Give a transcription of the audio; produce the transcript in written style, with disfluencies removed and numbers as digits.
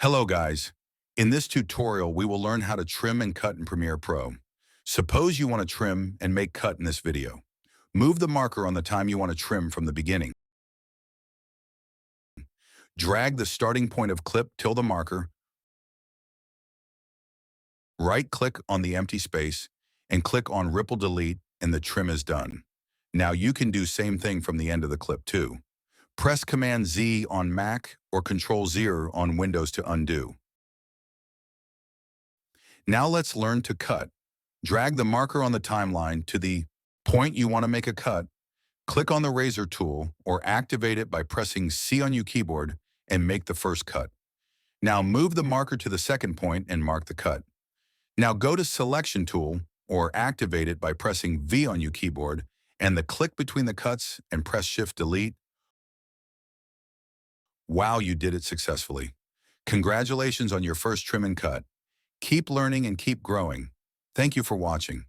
Hello guys. In this tutorial, we will learn how to trim and cut in Premiere Pro. Suppose you want to trim and make cut in this video. Move the marker on the time you want to trim from the beginning. Drag the starting point of clip till the marker. Right-click on the empty space and click on Ripple Delete and the trim is done. Now you can do same thing from the end of the clip too. Press Command-Z on Mac or Control-Z on Windows to undo. Now let's learn to cut. Drag the marker on the timeline to the point you want to make a cut. Click on the razor tool or activate it by pressing C on your keyboard and make the first cut. Now move the marker to the second point and mark the cut. Now go to Selection tool or activate it by pressing V on your keyboard and the click between the cuts and press Shift Delete. Wow, you did it successfully. Congratulations on your first trim and cut. Keep learning and keep growing. Thank you for watching.